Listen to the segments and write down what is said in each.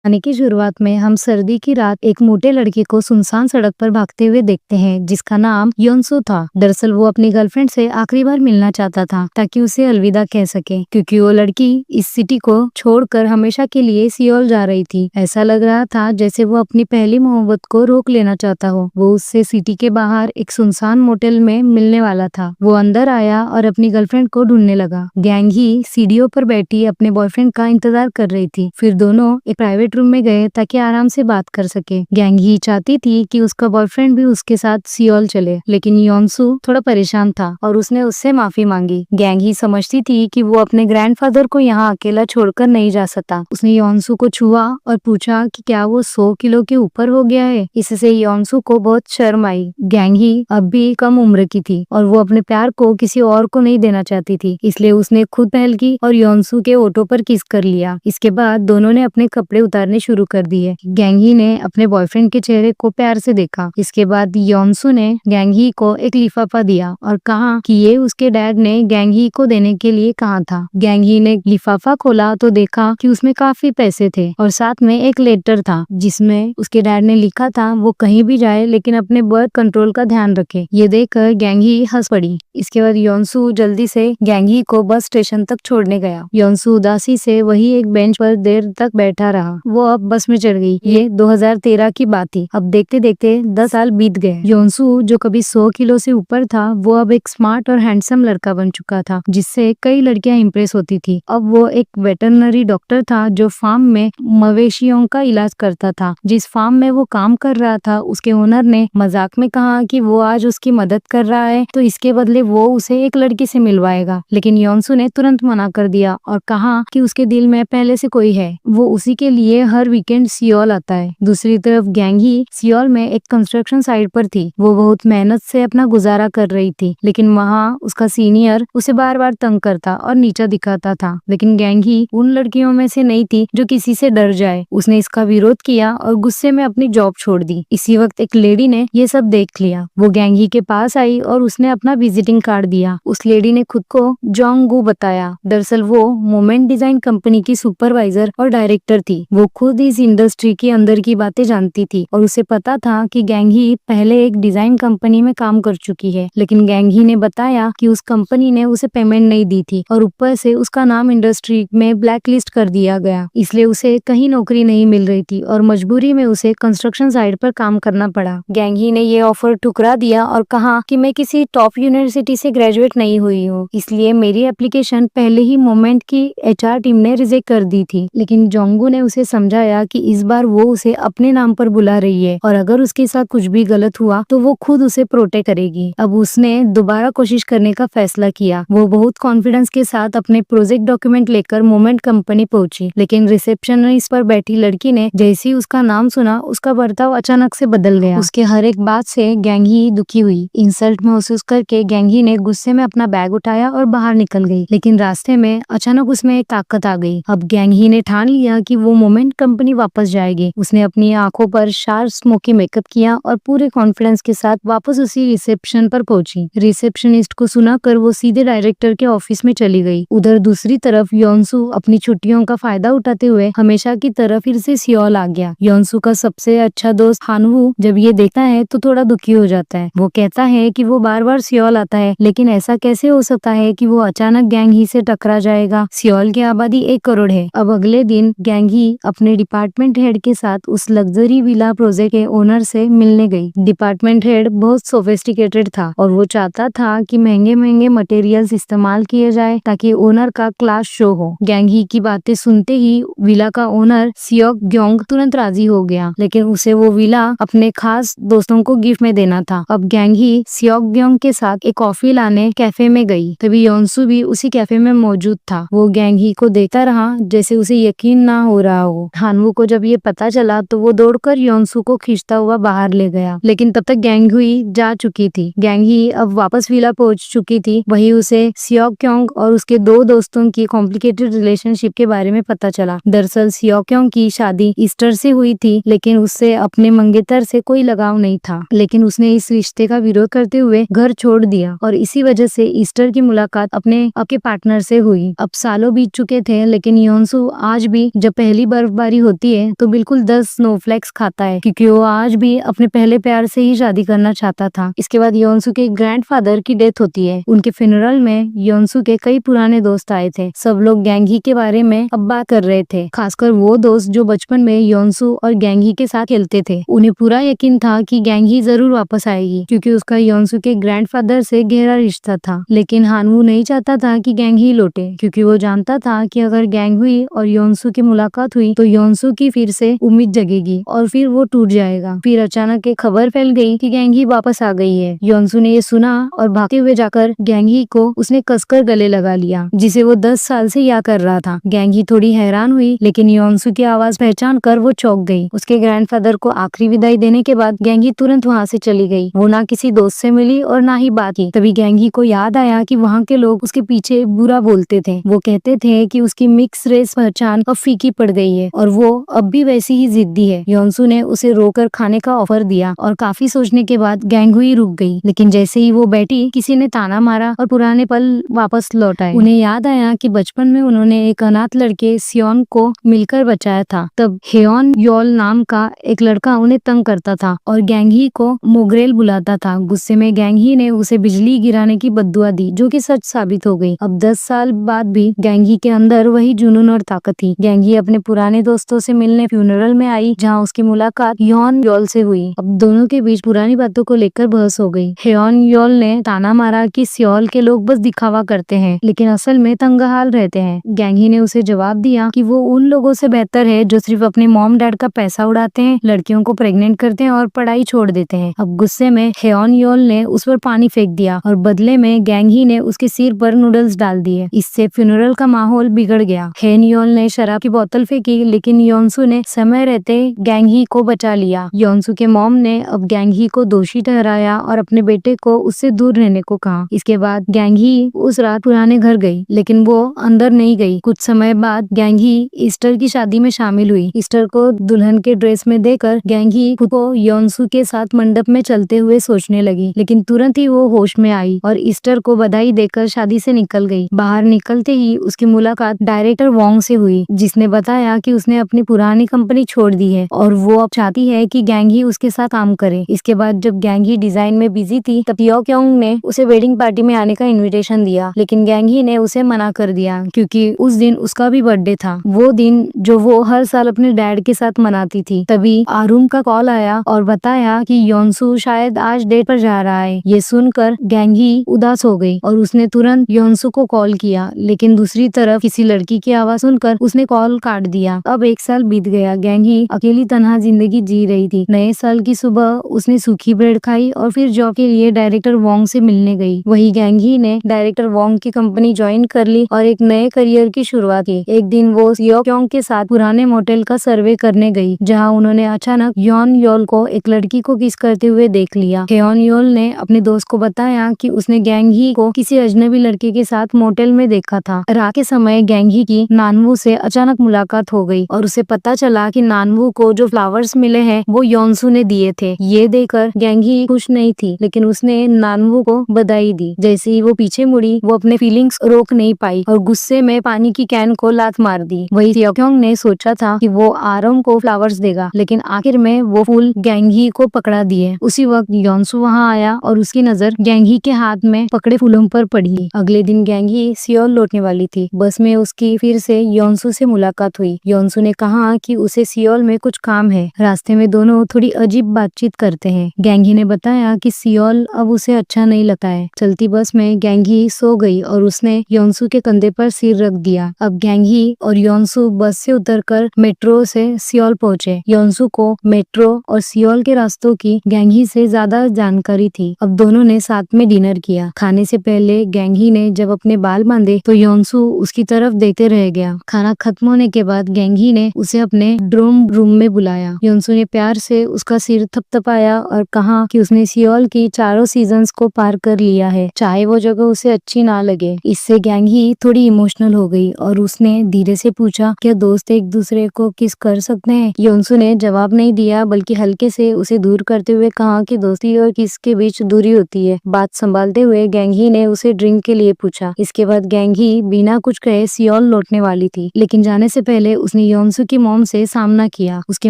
कहानी की शुरुआत में हम सर्दी की रात एक मोटे लड़के को सुनसान सड़क पर भागते हुए देखते हैं जिसका नाम योनसू था। दरअसल वो अपनी गर्लफ्रेंड से आखिरी बार मिलना चाहता था ताकि उसे अलविदा कह सके, क्योंकि वो लड़की इस सिटी को छोड़कर हमेशा के लिए सियोल जा रही थी। ऐसा लग रहा था जैसे वो अपनी पहली मोहब्बत को रोक लेना चाहता हो। वो उससे सिटी के बाहर एक सुनसान मोटेल में मिलने वाला था। वो अंदर आया और अपनी गर्लफ्रेंड को ढूंढने लगा। गैंग ही सीढ़ियों पर बैठी अपने बॉयफ्रेंड का इंतजार कर रही थी। फिर दोनों एक प्राइवेट रूम में गए ताकि आराम से बात कर सके। गैंग ही चाहती थी कि उसका बॉयफ्रेंड भी उसके साथ सियोल चले, लेकिन योनसू थोड़ा परेशान था और उसने उससे माफी मांगी। गैंग ही समझती थी कि वो अपने ग्रैंडफादर को यहाँ अकेला छोड़कर नहीं जा सकता। उसने योनसू को छुआ और पूछा कि क्या वो 100 किलो के ऊपर हो गया है। इससे योनसू को बहुत शर्म आई। गैंग ही अब भी कम उम्र की थी और वो अपने प्यार को किसी और को नहीं देना चाहती थी, इसलिए उसने खुद पहल की और योनसू के ओठों पर किस कर लिया। इसके बाद दोनों ने अपने कपड़े उतारने शुरू कर दिए। गैंगी ने अपने बॉयफ्रेंड के चेहरे को प्यार से देखा। इसके बाद योनसू ने गैंगी को एक लिफाफा दिया और कहा कि ये उसके डैड ने गैंगी को देने के लिए कहा था। गैंगी ने लिफाफा खोला तो देखा कि उसमें काफी पैसे थे और साथ में एक लेटर था जिसमें उसके डैड ने लिखा था वो कहीं भी जाए लेकिन अपने बर्थ कंट्रोल का ध्यान रखे। ये देखकर गैंगी हंस पड़ी। इसके बाद योनसू जल्दी से गैंगी को बस स्टेशन तक छोड़ने गया। योनसू उदासी से वही एक बेंच पर देर तक बैठा रहा। वो अब बस में चढ़ गई। ये 2013 की बात थी। अब देखते देखते 10 साल बीत गए। योनसू जो कभी 100 किलो से ऊपर था, वो अब एक स्मार्ट और हैंडसम लड़का बन चुका था जिससे कई लड़कियां इंप्रेस होती थी। अब वो एक वेटरनरी डॉक्टर था जो फार्म में मवेशियों का इलाज करता था। जिस फार्म में वो काम कर रहा था, उसके ओनर ने मजाक में कहा कि वो आज उसकी मदद कर रहा है तो इसके बदले वो उसे एक लड़की से मिलवाएगा, लेकिन योनसू ने तुरंत मना कर दिया और कहा कि उसके दिल में पहले से कोई है। वो उसी के लिए हर वीकेंड सियोल आता है। दूसरी तरफ गैंगी सियोल में एक कंस्ट्रक्शन साइट पर थी। वो बहुत मेहनत से अपना गुजारा कर रही थी, लेकिन वहाँ उसका सीनियर उसे बार बार तंग करता और नीचा दिखाता था। लेकिन गैंगी उन लड़कियों में से नहीं थी जो किसी से डर जाए। उसने इसका विरोध किया और गुस्से में अपनी जॉब छोड़ दी। इसी वक्त एक लेडी ने ये सब देख लिया। वो गैंगी के पास आई और उसने अपना विजिटिंग कार्ड दिया। उस लेडी ने खुद को जोंगू बताया। दरअसल वो मोमेंट डिजाइन कंपनी की सुपरवाइजर और डायरेक्टर थी। वो खुद इस इंडस्ट्री के अंदर की बातें जानती थी और उसे पता था कि गैंगी पहले एक डिजाइन कंपनी में काम कर चुकी है, लेकिन गैंगी ने बताया कि उस कंपनी ने उसे पेमेंट नहीं दी थी और ऊपर से उसका नाम इंडस्ट्री में ब्लैकलिस्ट कर दिया गया, इसलिए उसे कहीं नौकरी नहीं मिल रही थी और मजबूरी में उसे कंस्ट्रक्शन साइट पर काम करना पड़ा। गैंगी ने ये ऑफर ठुकरा दिया और कहा कि मैं किसी टॉप यूनिवर्सिटी से ग्रेजुएट नहीं हुई हूँ, इसलिए मेरी एप्लीकेशन पहले ही मोमेंट की HR टीम ने रिजेक्ट कर दी थी। लेकिन जोंगू ने उसे समझाया कि इस बार वो उसे अपने नाम पर बुला रही है और अगर उसके साथ कुछ भी गलत हुआ तो वो खुद उसे प्रोटेक्ट करेगी। अब उसने दोबारा कोशिश करने का फैसला किया। वो बहुत कॉन्फिडेंस के साथ अपने प्रोजेक्ट डॉक्यूमेंट लेकर मोमेंट कंपनी पहुंची, लेकिन रिसेप्शनिस्ट पर बैठी लड़की ने जैसे ही उसका नाम सुना, उसका बर्ताव अचानक से बदल गया। उसके हर एक बात से गैंगी दुखी हुई। इंसल्ट महसूस करके गैंगी ने गुस्से में अपना बैग उठाया और बाहर निकल गई, लेकिन रास्ते में अचानक उसमें एक ताकत आ गई। अब गैंगी ने ठान लिया कि वो मोमेंट कंपनी वापस जाएगी। उसने अपनी आंखों पर शार्प स्मोकी मेकअप किया और पूरे कॉन्फिडेंस के साथ वापस उसी रिसेप्शन पर पहुंची। रिसेप्शनिस्ट को सुनाकर वो सीधे डायरेक्टर के ऑफिस में चली गई। उधर दूसरी तरफ योनसू अपनी छुट्टियों का फायदा उठाते हुए हमेशा की तरह फिर से सियोल आ गया। योनसू का सबसे अच्छा दोस्त हानवू जब ये देखता है तो थोड़ा दुखी हो जाता है। वो कहता है कि वो बार बार सियोल आता है, लेकिन ऐसा कैसे हो सकता है कि वो अचानक गैंग ही से टकरा जाएगा। सियोल की आबादी 1 करोड़ है। अब अगले दिन गैंग ही अपने डिपार्टमेंट हेड के साथ उस लग्जरी विला प्रोजेक्ट के ओनर से मिलने गई। डिपार्टमेंट हेड बहुत सोफिस्टिकेटेड था और वो चाहता था कि महंगे महंगे मटेरियल्स इस्तेमाल किए जाए ताकि ओनर का क्लास शो हो। गैंग ही की बातें सुनते ही विला का ओनर सियोक ग्योंग तुरंत राजी हो गया, लेकिन उसे वो विला अपने खास दोस्तों को गिफ्ट में देना था। अब गैंग ही सियोक ग्योंग के साथ एक कॉफी लाने कैफे में गई। तभी योनसू भी उसी कैफे में मौजूद था। वो गैंग ही को देखता रहा जैसे उसे यकीन ना हो रहा हो। हानवू को जब ये पता चला तो वो दौड़कर योनसू को खींचता हुआ बाहर ले गया, लेकिन तब तक गैंग हुई जा चुकी थी। गैंग ही अब वापस विला पहुंच चुकी थी। वही उसे सियोक क्योंग और उसके 2 दोस्तों की कॉम्प्लिकेटेड रिलेशनशिप के बारे में पता चला। दरअसल सियोक क्योंग की शादी ईस्टर से हुई थी, लेकिन उससे अपने मंगेतर से कोई लगाव नहीं था। लेकिन उसने इस रिश्ते का विरोध करते हुए घर छोड़ दिया और इसी वजह से ईस्टर की मुलाकात अपने पार्टनर से हुई। अब सालों बीत चुके थे, लेकिन योनसू आज भी जब पहली बार बर्फबारी होती है तो बिल्कुल 10 स्नोफ्लेक्स खाता है, क्योंकि वो आज भी अपने पहले प्यार से ही शादी करना चाहता था। इसके बाद योनसू के ग्रैंडफादर की डेथ होती है। उनके फ्यूनरल में योनसू के कई पुराने दोस्त आए थे। सब लोग गैंगी के बारे में अब बात कर रहे थे, खासकर वो दोस्त जो बचपन में योनसू और गैंगी के साथ खेलते थे। उन्हें पूरा यकीन था कि गैंगी जरूर वापस आएगी, क्योंकि उसका योनसू के ग्रैंडफादर से गहरा रिश्ता था। लेकिन हानवू नहीं चाहता था कि गैंगी लौटे, क्योंकि वो जानता था कि अगर गैंगहुई और योनसू की मुलाकात हुई तो योनसू की फिर से उम्मीद जगेगी और फिर वो टूट जाएगा। फिर अचानक एक खबर फैल गई कि गैंगी वापस आ गई है। योनसू ने ये सुना और भागते हुए जाकर गैंगी को उसने कसकर गले लगा लिया, जिसे वो 10 साल से याद कर रहा था। गैंगी थोड़ी हैरान हुई, लेकिन योनसू की आवाज पहचान कर वो चौंक गई। उसके ग्रैंडफादर को आखिरी विदाई देने के बाद गैंगी तुरंत वहाँ से चली गई। वो ना किसी दोस्त से मिली और ना ही बात की। तभी गैंगी को याद आया कि वहाँ के लोग उसके पीछे बुरा बोलते थे। वो कहते थे कि उसकी मिक्स रेस पहचान अब फीकी पड़ गई है और वो अब भी वैसी ही जिद्दी है। योनसू ने उसे रोकर खाने का ऑफर दिया और काफी सोचने के बाद गैंगहुई रुक गई। लेकिन जैसे ही वो बैठी, किसी ने ताना मारा और पुराने पल वापस लौट आए। उन्हें याद आया कि बचपन में उन्होंने एक अनाथ लड़के सियोन को मिलकर बचाया था। तब हेयोन योल नाम का एक लड़का उन्हें तंग करता था और गैंगी को मोगरेल बुलाता था। गुस्से में गैंगी ने उसे बिजली गिराने की बद्दुआ दी, जो कि सच साबित हो गई। अब 10 साल बाद भी गैंगी के अंदर वही जुनून और ताकत थी। गैंगी अपने पुराने दोस्तों से मिलने फ्यूनरल में आई, जहाँ उसकी मुलाकात हेयोन योल से हुई। अब दोनों के बीच पुरानी बातों को लेकर बहस हो गई। हेयोन योल ने ताना मारा कि सियोल के लोग बस दिखावा करते हैं, लेकिन असल में तंगहाल रहते हैं। गैंगी ने उसे जवाब दिया कि वो उन लोगों से बेहतर है जो सिर्फ अपने मॉम डैड का पैसा उड़ाते हैं, लड़कियों को प्रेग्नेंट करते हैं और पढ़ाई छोड़ देते हैं। अब गुस्से में हेयोन योल ने उस पर पानी फेंक दिया और बदले में गैंगी ने उसके सिर पर नूडल्स डाल दिए। इससे फ्यूनरल का माहौल बिगड़ गया। हेन योल ने शराब की बोतल फेंकी, लेकिन योनसू ने समय रहते गैंगी को बचा लिया। योनसू के मॉम ने अब गैंगी को दोषी ठहराया और अपने बेटे को उससे दूर रहने को कहा। इसके बाद गैंगी उस रात पुराने घर गई, लेकिन वो अंदर नहीं गई। कुछ समय बाद गैंगी ईस्टर की शादी में शामिल हुई। ईस्टर को दुल्हन के ड्रेस में देखकर गैंगी खुद को योनसू के साथ मंडप में चलते हुए सोचने लगी, लेकिन तुरंत ही वो होश में आई और ईस्टर को बधाई देकर शादी से निकल गई। बाहर निकलते ही उसकी मुलाकात डायरेक्टर वोंग से हुई, जिसने बताया कि उसने अपनी पुरानी कंपनी छोड़ दी है और वो अब चाहती है कि गैंगी उसके साथ काम करे। इसके बाद जब गैंगी डिजाइन में बिजी थी, तब योक्योंग ने उसे वेडिंग पार्टी में आने का इनविटेशन दिया, लेकिन गैंगी ने उसे मना कर दिया, क्योंकि उस दिन उसका भी बर्थडे था, वो दिन जो वो हर साल अपने डैड के साथ मनाती थी। तभी आरुम का कॉल आया और बताया कि योनसू शायद आज डेट पर जा रहा है। ये सुनकर गैंगी उदास हो गई और उसने तुरंत योनसू को कॉल किया, लेकिन दूसरी तरफ किसी लड़की की आवाज सुनकर उसने कॉल काट दिया। अब 1 साल बीत गया। गैंगी अकेली तन्हा जिंदगी जी रही थी। नए साल की सुबह उसने सूखी ब्रेड खाई और फिर जॉब के लिए डायरेक्टर वोंग से मिलने गई। वही गैंगी ने डायरेक्टर वोंग की कंपनी ज्वाइन कर ली और एक नए करियर की शुरुआत की। एक दिन वो योक्योंग के साथ पुराने मोटेल का सर्वे करने गई, जहाँ उन्होंने अचानक योन योल को एक लड़की को किस करते हुए देख लिया। हेयोन योल ने अपने दोस्त को बताया कि उसने गैंगी को किसी अजनबी लड़के के साथ मोटेल में देखा था। रात के समय गैंगी की नानवू से अचानक मुलाकात हो गई और उसे पता चला कि नानवू को जो फ्लावर्स मिले हैं वो योनसू ने दिए थे। ये देखकर गैंगी खुश नहीं थी, लेकिन उसने नानवू को बधाई दी। जैसे ही वो पीछे मुड़ी, वो अपने फीलिंग्स रोक नहीं पाई और गुस्से में पानी की कैन को लात मार दी। वही योक्योंग ने सोचा था कि वो आरम को फ्लावर्स देगा, लेकिन आखिर में वो फूल गैंगी को पकड़ा दिए। उसी वक्त योनसू वहाँ आया और उसकी नजर गैंगी के हाथ में पकड़े फूलों पर पड़ी। अगले दिन गैंगी सियोल लौटने वाली थी। बस में उसकी फिर से योनसू से मुलाकात हुई। योनसू ने कहा कि उसे सियोल में कुछ काम है। रास्ते में दोनों थोड़ी अजीब बातचीत करते हैं। गैंगी ने बताया कि सियोल अब उसे अच्छा नहीं लगता है। चलती बस में गैंगी सो गई और उसने योनसू के कंधे पर सिर रख दिया। अब गैंगी और योनसू बस से उतरकर मेट्रो से सियोल पहुंचे। योनसू को मेट्रो और सियोल के रास्तों की गैंगी से ज्यादा जानकारी थी। अब दोनों ने साथ में डिनर किया। खाने से पहले गैंगी ने जब अपने बाल बांधे तो योनसू उसकी तरफ देखते रह गया। खाना खत्म होने के बाद गैंगी ने उसे अपने ड्रोम रूम में बुलाया। योनसू ने प्यार से उसका सिर थपथपाया और कहा कि उसने सियोल की चारों सीजन्स को पार कर लिया है, चाहे वो जगह उसे अच्छी ना लगे। इससे गैंगी थोड़ी इमोशनल हो गई और उसने धीरे से पूछा, क्या दोस्त एक दूसरे को किस कर सकते हैं? योनसू ने जवाब नहीं दिया, बल्कि हल्के से उसे दूर करते हुए कहा कि दोस्ती और किस के बीच दूरी होती है। बात संभालते हुए गैंगी ने उसे ड्रिंक के लिए पूछा। इसके बाद गैंगी बिना कुछ कहे सियोल लौटने वाली थी, लेकिन जाने से पहले उसने उसने योनसू की मॉम से सामना किया। उसके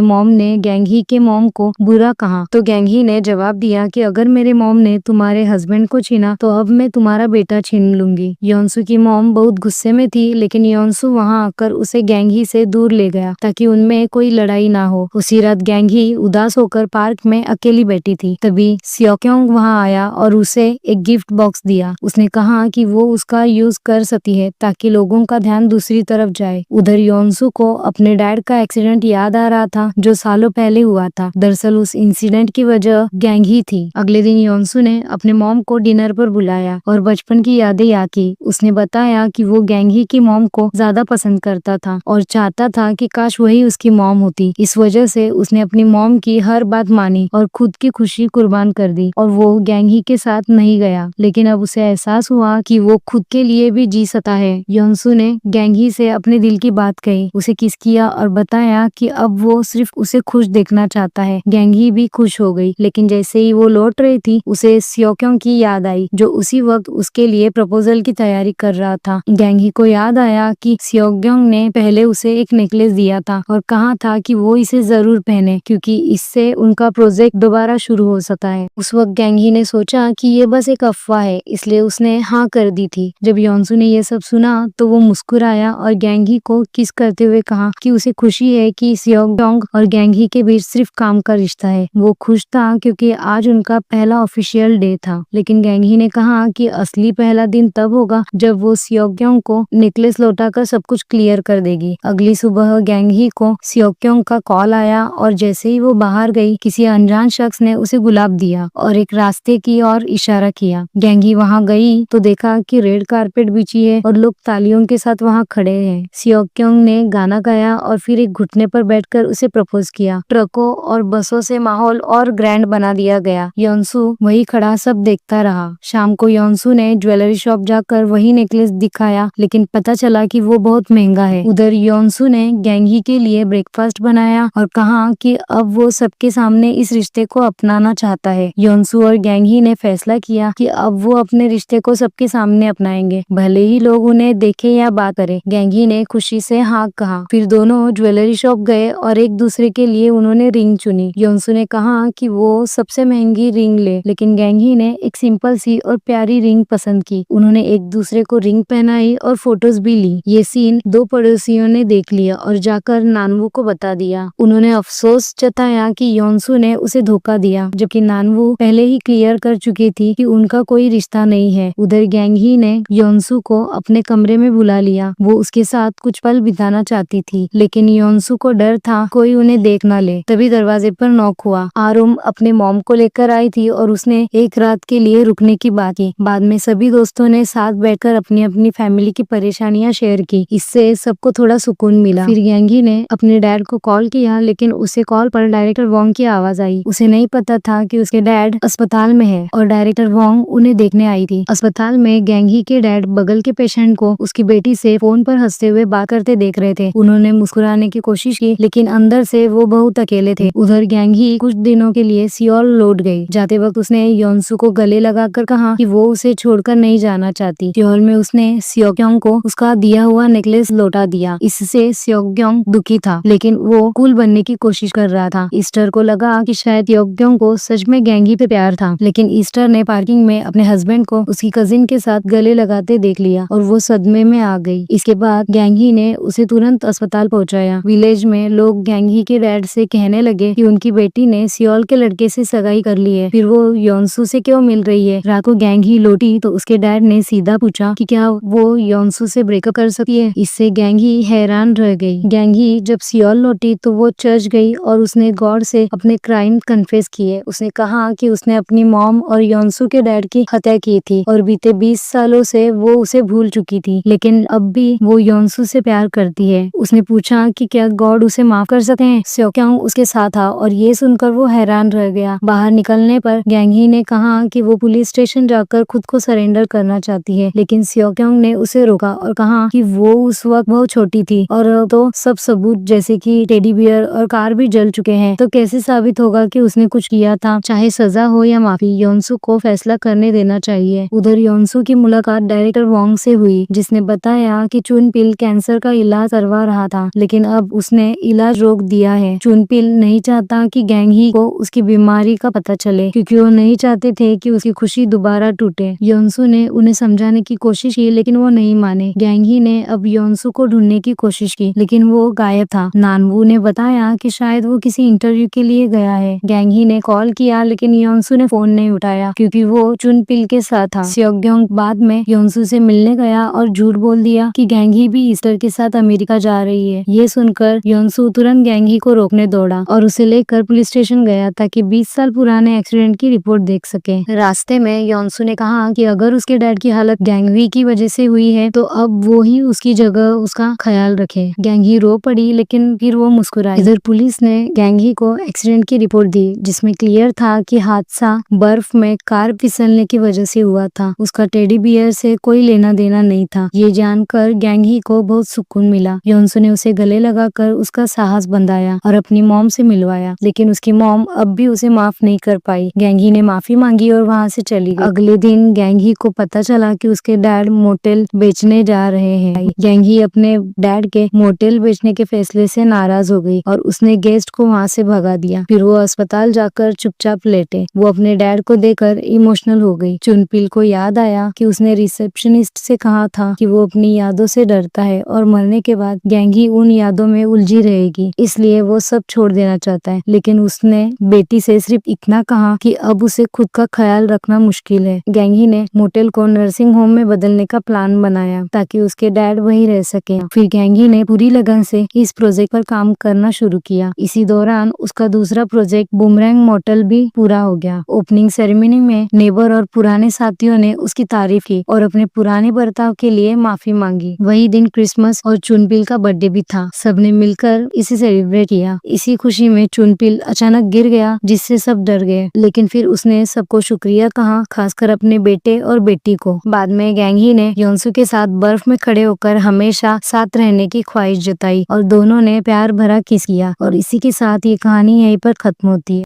मॉम ने गैंगी के मॉम को बुरा कहा तो गैंगी ने जवाब दिया कि अगर मेरे मॉम ने तुम्हारे हस्बैंड को छीना तो अब मैं तुम्हारा बेटा छीन लूंगी। योनसू की मॉम बहुत गुस्से में थी, लेकिन योनसू वहां आकर उसे गैंगी से दूर ले गया ताकि उनमें कोई लड़ाई ना हो। उसी रात गैंगी उदास होकर पार्क में अकेली बैठी थी। तभी सियोक्योंग वहां आया और उसे एक गिफ्ट बॉक्स दिया। उसने कहा कि वो उसका यूज कर सकती है ताकि लोगों का ध्यान दूसरी तरफ जाए। उधर योनसू को अपने डैड का एक्सीडेंट याद आ रहा था जो सालों पहले हुआ था। दरअसल उस इंसिडेंट की वजह गैंगी थी। अगले दिन योनसू ने अपने मॉम को डिनर पर बुलाया और बचपन की यादें याद की। उसने बताया कि वो गैंगी की मॉम को ज्यादा पसंद करता था और चाहता था कि काश वही उसकी मॉम होती। इस वजह से उसने अपनी मॉम की हर बात मानी और खुद की खुशी कुर्बान कर दी और वो गैंगी के साथ नहीं गया। लेकिन अब उसे एहसास हुआ कि वो खुद के लिए भी जी सकता है। योनसू ने गैंगी से अपने दिल की बात कही, उसे किस किया और बताया कि अब वो सिर्फ उसे खुश देखना चाहता है। गैंगी भी खुश हो गई, लेकिन जैसे ही वो लौट रही थी उसे सियोक्योंग की याद आई जो उसी वक्त उसके लिए प्रपोजल की तैयारी कर रहा था। गैंगी को याद आया कि सियोक्योंग ने पहले उसे एक नेकलेस दिया था और कहा था कि वो इसे जरूर पहने क्योंकि इससे उनका प्रोजेक्ट दोबारा शुरू हो सकता है। उस वक्त गैंगी ने सोचा कि ये बस एक अफवाह है, इसलिए उसने हाँ कर दी थी। जब योनसू ने ये सब सुना तो वो मुस्कुराया और गैंगी को किस करते हुए कहा कि उसे खुशी है कि सियोक्योंग और गैंगी के बीच सिर्फ काम का रिश्ता है। वो खुश था क्योंकि आज उनका पहला ऑफिशियल डे था, लेकिन गैंगी ने कहा कि असली पहला दिन तब होगा जब वो सियोक्योंग को नेकलेस लौटाकर सब कुछ क्लियर कर देगी। अगली सुबह गैंगी को सियोक्योंग का कॉल आया और जैसे ही वो बाहर गई किसी अनजान शख्स ने उसे गुलाब दिया और एक रास्ते की ओर इशारा किया। गैंगी वहां गई तो देखा कि रेड कारपेट बिछी है और लोग तालियों के साथ वहां खड़े हैं। सियोक्योंग ने गाना गाया और फिर एक घुटने पर बैठकर उसे प्रपोज किया। ट्रकों और बसों से माहौल और ग्रैंड बना दिया गया। योनसू वही खड़ा सब देखता रहा। शाम को योनसू ने ज्वेलरी शॉप जाकर वही नेकलेस दिखाया, लेकिन पता चला कि वो बहुत महंगा है। उधर योनसू ने गैंगी के लिए ब्रेकफास्ट बनाया और कहा कि अब वो सबके सामने इस रिश्ते को अपनाना चाहता है। योनसू और गैंगी ने फैसला किया कि अब वो अपने रिश्ते को सबके सामने अपनाएंगे, भले ही लोग उन्हें देखे या बात करें। गैंगी ने खुशी से हाँ कहा। फिर दोनों ज्वेलरी शॉप गए और एक दूसरे के लिए उन्होंने रिंग चुनी। योनसू ने कहा कि वो सबसे महंगी रिंग ले, लेकिन गैंगी ने एक सिंपल सी और प्यारी रिंग पसंद की। उन्होंने एक दूसरे को रिंग पहनाई और फोटोज भी ली। ये सीन दो पड़ोसियों ने देख लिया और जाकर नानवू को बता दिया। उन्होंने अफसोस जताया कि योनसू ने उसे धोखा दिया, जबकि नानवू पहले ही क्लियर कर चुकी थी कि उनका कोई रिश्ता नहीं है। उधर गैंगी ने योनसू को अपने कमरे में बुला लिया। वो उसके साथ कुछ पल बिताना चाहती थी, लेकिन योनसू को डर था कोई उन्हें देख न ले। तभी दरवाजे पर नॉक हुआ। आरुम अपने मॉम को लेकर आई थी और उसने एक रात के लिए रुकने की बात की। बाद में सभी दोस्तों ने साथ बैठकर अपनी अपनी फैमिली की परेशानियां शेयर की। इससे सबको थोड़ा सुकून मिला। फिर गैंगी ने अपने डैड को कॉल किया, लेकिन उसे कॉल पर डायरेक्टर वोंग की आवाज आई। उसे नहीं पता था कि उसके डैड अस्पताल में है और डायरेक्टर वोंग उन्हें देखने आई थी। अस्पताल में गैंगी के डैड बगल के पेशेंट को उसकी बेटी से फोन पर हंसते हुए बात करते देख रहे थे। उन्होंने मुस्कुराने की कोशिश की, लेकिन अंदर से वो बहुत अकेले थे। उधर गैंगी कुछ दिनों के लिए सियोल लौट गई। जाते वक्त उसने योनसू को गले लगाकर कहा कि वो उसे छोड़कर नहीं जाना चाहती। सियोल में उसने सियोक्योंग को उसका दिया हुआ नेकलेस लौटा दिया। इससे सियोक्योंग दुखी था, लेकिन वो कूल बनने की कोशिश कर रहा था। ईस्टर को लगा कि शायद सियोक्योंग को सच में गैंगी पे प्यार था, लेकिन ईस्टर ने पार्किंग में अपने हस्बैंड को उसकी कजिन के साथ गले लगाते देख लिया और वो सदमे में आ गई। इसके बाद गैंगी ने उसे तुरंत अस्पताल पहुंचाया। विलेज में लोग गैंगी के डैड से कहने लगे कि उनकी बेटी ने सियोल के लड़के से सगाई कर ली है, फिर वो योनसू से क्यों मिल रही है। रात को गैंगी लौटी तो उसके डैड ने सीधा पूछा कि क्या वो योनसू से ब्रेकअप कर सकती है। इससे गैंगी हैरान रह गई। गैंगी जब सियोल लौटी तो वो चर्च गई और उसने गॉड से अपने क्राइम कन्फेस किए। उसने कहा कि उसने अपनी मॉम और योनसू के डैड की हत्या की थी और बीते 20 सालों से वो उसे भूल चुकी थी, लेकिन अब भी वो योनसू से प्यार करती है। उसने पूछा कि क्या गॉड उसे माफ कर सकते हैं। सियोक्योंग उसके साथ था और ये सुनकर वो हैरान रह गया। बाहर निकलने पर गैंगी ने कहा कि वो पुलिस स्टेशन जाकर खुद को सरेंडर करना चाहती है, लेकिन सियोक्योंग ने उसे रोका और कहा कि वो उस वक्त बहुत छोटी थी और तो सब सबूत जैसे कि टेडी बियर और कार भी जल चुके हैं, तो कैसे साबित होगा कि उसने कुछ किया था। चाहे सजा हो या माफी, योनसू को फैसला करने देना चाहिए। उधर योनसू की मुलाकात डायरेक्टर वोंग से हुई, जिसने बताया कि चुन पिल कैंसर का इलाज करवा रहा रहा था, लेकिन अब उसने इलाज रोक दिया है। चुनपिल नहीं चाहता कि गैंग ही को उसकी बीमारी का पता चले, क्योंकि वो नहीं चाहते थे कि उसकी खुशी दोबारा टूटे। योनसू ने उन्हें समझाने की कोशिश की, लेकिन वो नहीं माने। गैंग ही ने अब योनसू को ढूंढने की कोशिश की, लेकिन वो गायब था। नानवू ने बताया कि शायद वो किसी इंटरव्यू के लिए गया है। गैंग ही ने कॉल किया, लेकिन योनसू ने फोन नहीं उठाया, क्योंकि वो चुनपिल के साथ था। स्योग्योंग बाद में योनसू से मिलने गया और झूठ बोल दिया कि गैंग ही भी ईस्टर के साथ अमेरिका जा रही है। ये सुनकर योनसू तुरंत गैंग ही को रोकने दौड़ा और उसे लेकर पुलिस स्टेशन गया, ताकि 20 साल पुराने एक्सीडेंट की रिपोर्ट देख सके। रास्ते में योनसू ने कहा कि अगर उसके डैड की हालत गैंग ही की वजह से हुई है, तो अब वो ही उसकी जगह उसका ख्याल रखे। गैंग ही रो पड़ी, लेकिन फिर वो मुस्कुराई। इधर पुलिस ने गैंग ही को एक्सीडेंट की रिपोर्ट दी, जिसमें क्लियर था कि हादसा बर्फ में कार फिसलने की वजह से हुआ था। उसका टेडी बियर से कोई लेना देना नहीं था। ये जानकर गैंग ही को बहुत सुकून मिला। योनसू ने उसे गले लगाकर उसका साहस बंधाया और अपनी मॉम से मिलवाया, लेकिन उसकी मॉम अब भी उसे माफ नहीं कर पाई। गैंग ही ने माफी मांगी और वहाँ से चली गई। अगले दिन गैंग ही को पता चला कि उसके डैड मोटेल बेचने जा रहे हैं। गैंग ही अपने डैड के मोटेल बेचने के फैसले से नाराज हो गई और उसने गेस्ट को वहाँ से भगा दिया। फिर वो अस्पताल जाकर चुपचाप लेटे। वो अपने डैड को देखकर इमोशनल हो गई। चुनपिल को याद आया कि उसने रिसेप्शनिस्ट से कहा था कि वो अपनी यादों से डरता है और मरने के बाद गैंग ही उन यादों में उलझी रहेगी, इसलिए वो सब छोड़ देना चाहता है। लेकिन उसने बेटी से सिर्फ इतना कहा कि अब उसे खुद का ख्याल रखना मुश्किल है। गैंग ही ने मोटेल को नर्सिंग होम में बदलने का प्लान बनाया, ताकि उसके डैड वहीं रह सके। फिर गैंग ही ने पूरी लगन से इस प्रोजेक्ट पर काम करना शुरू किया। इसी दौरान उसका दूसरा प्रोजेक्ट बूमरैंग मोटेल भी पूरा हो गया। ओपनिंग सेरेमनी में नेबर और पुराने साथियों ने उसकी तारीफ की और अपने पुराने बर्ताव के लिए माफी मांगी। वही दिन क्रिसमस और चुनपिल का बर्थडे भी था। सबने मिलकर इसे सेलिब्रेट किया। इसी खुशी में चुनपिल अचानक गिर गया, जिससे सब डर गए, लेकिन फिर उसने सबको शुक्रिया कहा, खासकर अपने बेटे और बेटी को। बाद में गैंग ही ने योनसू के साथ बर्फ में खड़े होकर हमेशा साथ रहने की ख्वाहिश जताई और दोनों ने प्यार भरा किस किया। और इसी के साथ ये कहानी यहीं पर खत्म होती है।